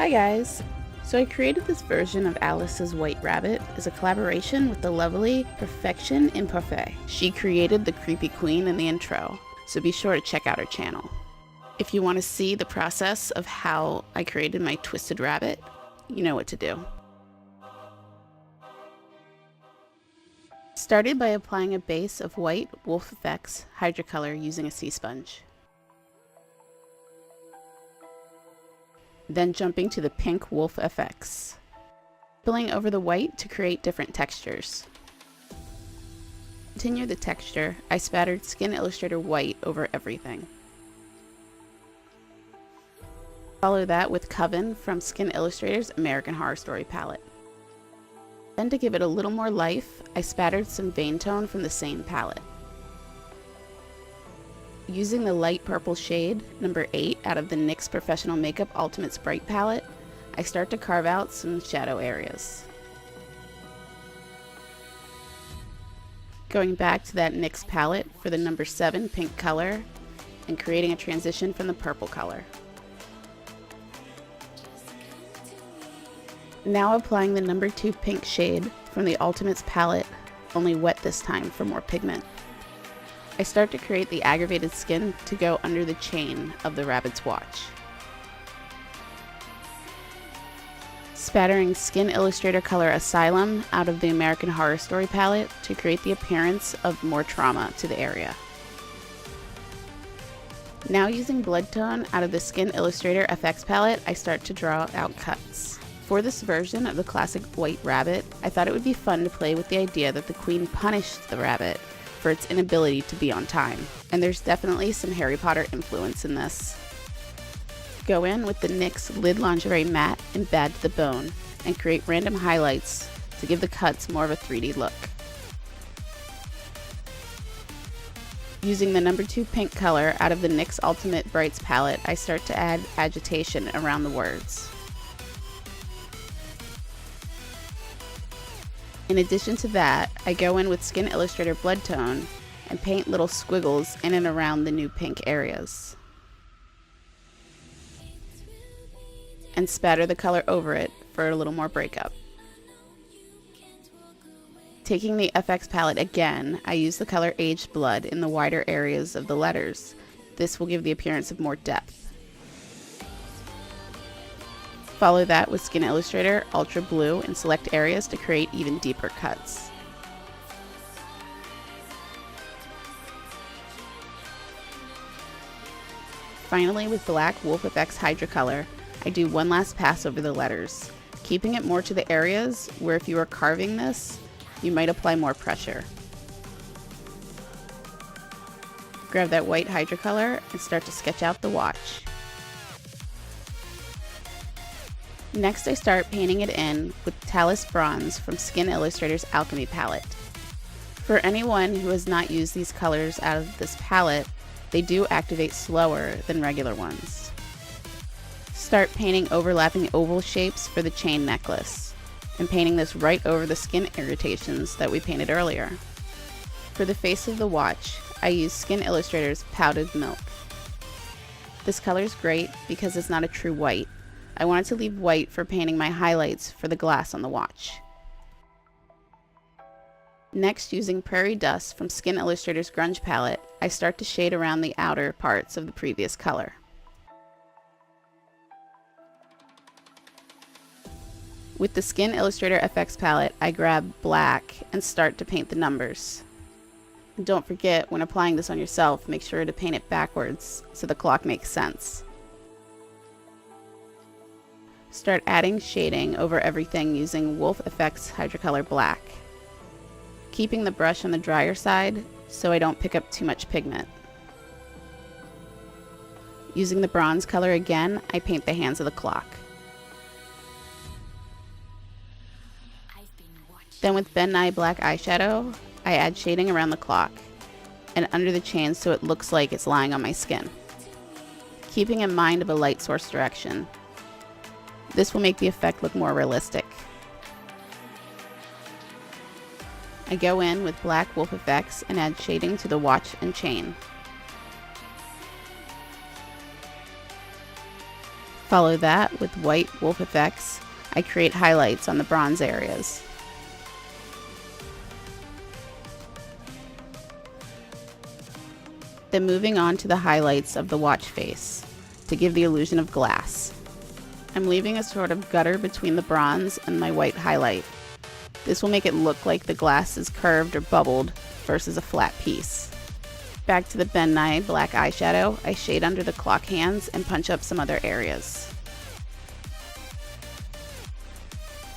Hi guys! So I created this version of Alice's White Rabbit as a collaboration with the lovely Perfection Imparfaite. She created the creepy queen in the intro, so be sure to check out her channel. If you want to see the process of how I created my twisted rabbit, you know what to do. Started by applying a base of white Wolfe Effects Hydrocolor using a sea sponge. Then jumping to the pink Wolfe FX. Filling over the white to create different textures. To continue the texture, I spattered Skin Illustrator white over everything. Follow that with Coven from Skin Illustrator's American Horror Story palette. Then to give it a little more life, I spattered some vein tone from the same palette. Using the light purple shade, number 8, out of the NYX Professional Makeup Ultimate Bright palette, I start to carve out some shadow areas. Going back to that NYX palette for the number 7 pink color, and creating a transition from the purple color. Now applying the number 2 pink shade from the Ultimates palette, only wet this time for more pigment. I start to create the aggravated skin to go under the chain of the rabbit's watch. Spattering Skin Illustrator color Asylum out of the American Horror Story palette to create the appearance of more trauma to the area. Now using blood tone out of the Skin Illustrator FX palette, I start to draw out cuts. For this version of the classic white rabbit, I thought it would be fun to play with the idea that the queen punished the rabbit for its inability to be on time. And there's definitely some Harry Potter influence in this. Go in with the NYX Lid Lingerie Matte and Bad to the Bone and create random highlights to give the cuts more of a 3D look. Using the number 2 pink color out of the NYX Ultimate Brights palette, I start to add agitation around the words. In addition to that, I go in with Skin Illustrator Blood Tone and paint little squiggles in and around the new pink areas. And spatter the color over it for a little more breakup. Taking the FX palette again, I use the color Aged Blood in the wider areas of the letters. This will give the appearance of more depth. Follow that with Skin Illustrator Ultra Blue in select areas to create even deeper cuts. Finally, with black Wolfe FX Hydrocolor, I do one last pass over the letters, keeping it more to the areas where if you are carving this, you might apply more pressure. Grab that white Hydrocolor and start to sketch out the watch. Next, I start painting it in with Talos Bronze from Skin Illustrator's Alchemy palette. For anyone who has not used these colors out of this palette, they do activate slower than regular ones. Start painting overlapping oval shapes for the chain necklace, and painting this right over the skin irritations that we painted earlier. For the face of the watch, I use Skin Illustrator's Powdah'd Milk. This color is great because it's not a true white. I wanted to leave white for painting my highlights for the glass on the watch. Next, using Prairie Dust from Skin Illustrator's Grunge palette, I start to shade around the outer parts of the previous color. With the Skin Illustrator FX palette, I grab black and start to paint the numbers. And don't forget, when applying this on yourself, make sure to paint it backwards so the clock makes sense. Start adding shading over everything using Wolfe FX Hydrocolor Black, keeping the brush on the drier side so I don't pick up too much pigment. Using the bronze color again, I paint the hands of the clock. Then with Nye Black Eyeshadow, I add shading around the clock and under the chain so it looks like it's lying on my skin, keeping in mind of a light source direction. This will make the effect look more realistic. I go in with black Wolfe FX and add shading to the watch and chain. Follow that with white Wolfe effects. I create highlights on the bronze areas. Then moving on to the highlights of the watch face to give the illusion of glass. I'm leaving a sort of gutter between the bronze and my white highlight. This will make it look like the glass is curved or bubbled versus a flat piece. Back to the Nye Black Eyeshadow, I shade under the clock hands and punch up some other areas.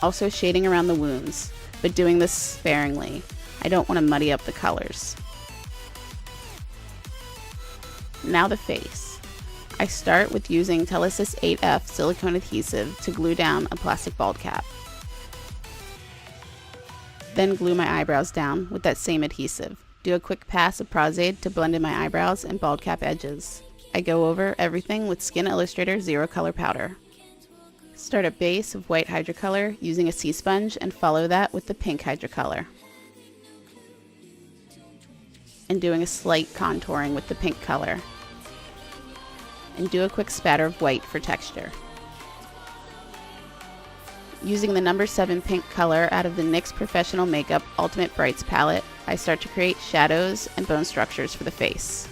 Also shading around the wounds, but doing this sparingly. I don't want to muddy up the colors. Now the face. I start with using Telesis 8F silicone adhesive to glue down a plastic bald cap. Then glue my eyebrows down with that same adhesive. Do a quick pass of Powdah'd to blend in my eyebrows and bald cap edges. I go over everything with Skin Illustrator Zerocolor powder. Start a base of white Hydrocolor using a sea sponge and follow that with the pink Hydrocolor. And doing a slight contouring with the pink color. And do a quick spatter of white for texture. Using the number 7 pink color out of the NYX Professional Makeup Ultimate Brights palette, I start to create shadows and bone structures for the face.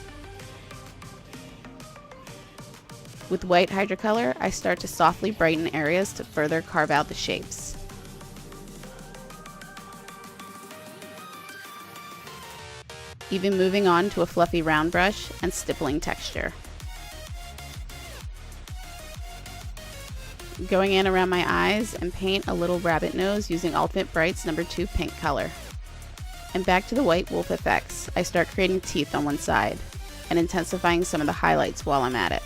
With white Hydrocolor, I start to softly brighten areas to further carve out the shapes. Even moving on to a fluffy round brush and stippling texture. Going in around my eyes and paint a little rabbit nose using Ultimate Brights number 2 pink color. And back to the white Wolfe effects, I start creating teeth on one side and intensifying some of the highlights while I'm at it.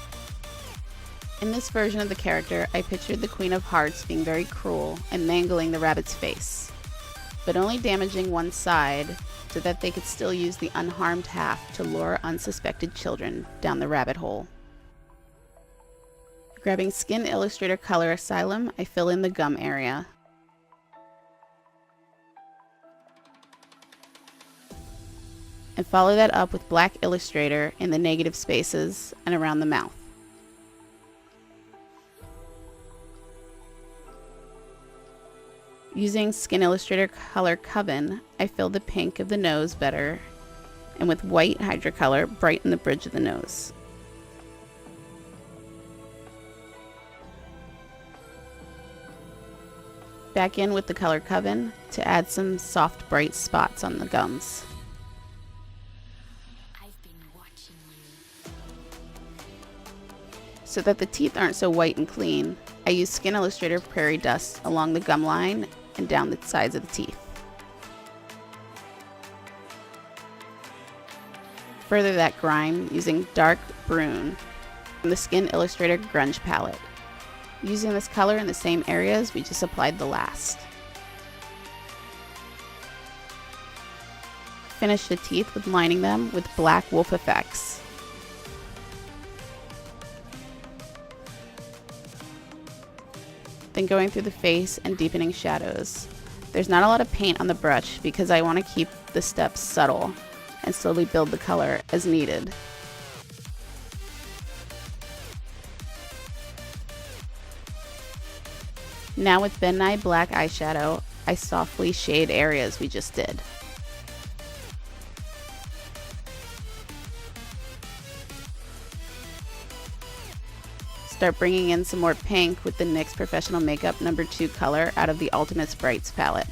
In this version of the character, I pictured the Queen of Hearts being very cruel and mangling the rabbit's face, but only damaging one side so that they could still use the unharmed half to lure unsuspected children down the rabbit hole. Grabbing Skin Illustrator Color Asylum, I fill in the gum area. And follow that up with Black Illustrator in the negative spaces and around the mouth. Using Skin Illustrator Color Coven, I fill the pink of the nose better, and with white Hydrocolor, brighten the bridge of the nose. Back in with the color Coven to add some soft bright spots on the gums. So that the teeth aren't so white and clean, I use Skin Illustrator Prairie Dust along the gum line and down the sides of the teeth. Further that grime using dark Brun from the Skin Illustrator Grunge palette. Using this color in the same areas we just applied the last. Finish the teeth with lining them with black Wolfe effects. Then going through the face and deepening shadows. There's not a lot of paint on the brush because I want to keep the steps subtle and slowly build the color as needed. Now with Nye Black Eyeshadow, I softly shade areas we just did. Start bringing in some more pink with the NYX Professional Makeup number 2 color out of the Ultimate Brights palette.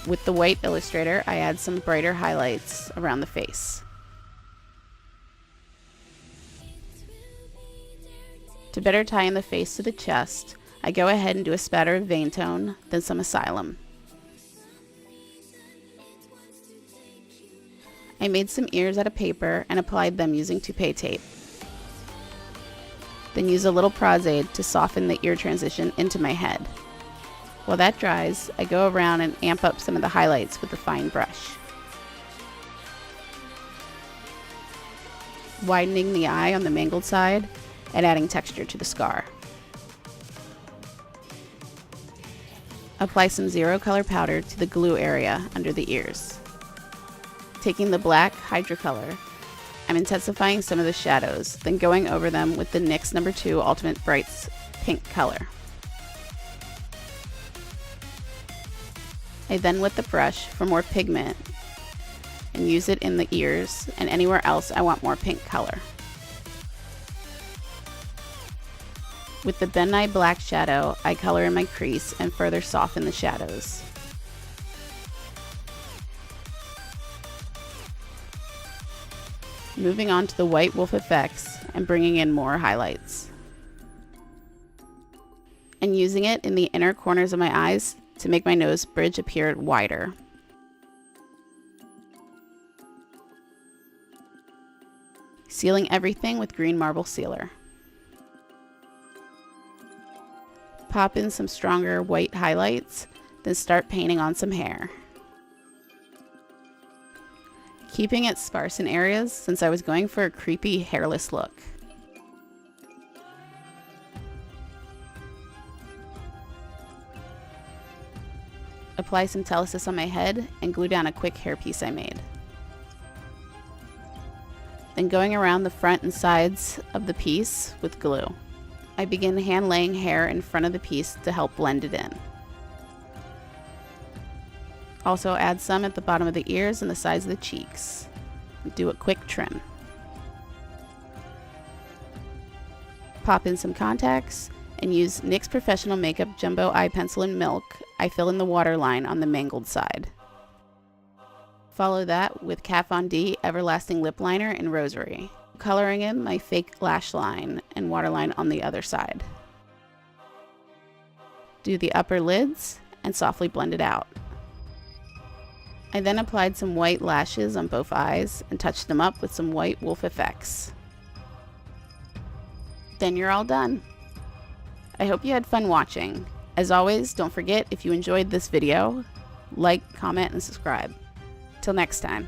With the white Illustrator, I add some brighter highlights around the face. To better tie in the face to the chest, I go ahead and do a spatter of vein tone, then some Asylum. I made some ears out of paper and applied them using toupee tape. Then use a little Powdah'd to soften the ear transition into my head. While that dries, I go around and amp up some of the highlights with a fine brush. Widening the eye on the mangled side and adding texture to the scar. Apply some Zerocolor powder to the glue area under the ears. Taking the black Hydrocolor, I'm intensifying some of the shadows, then going over them with the NYX No. 2 Ultimate Brights pink color. I then wet the brush for more pigment and use it in the ears and anywhere else I want more pink color. With the Nye Black Shadow, I color in my crease and further soften the shadows. Moving on to the white Wolfe effects and bringing in more highlights. And using it in the inner corners of my eyes to make my nose bridge appear wider. Sealing everything with green marble sealer. Pop in some stronger white highlights, then start painting on some hair. Keeping it sparse in areas since I was going for a creepy hairless look. Apply some Telesis on my head and glue down a quick hairpiece I made. Then going around the front and sides of the piece with glue. I begin hand laying hair in front of the piece to help blend it in. Also add some at the bottom of the ears and the sides of the cheeks. Do a quick trim. Pop in some contacts and use NYX Professional Makeup Jumbo Eye Pencil in Milk. I fill in the waterline on the mangled side. Follow that with Kat Von D Everlasting Lip Liner in Rosary, coloring in my fake lash line and waterline on the other side. Do the upper lids and softly blend it out. I then applied some white lashes on both eyes and touched them up with some white Wolfe effects. Then you're all done. I hope you had fun watching. As always, don't forget, if you enjoyed this video, like, comment, and subscribe. Till next time.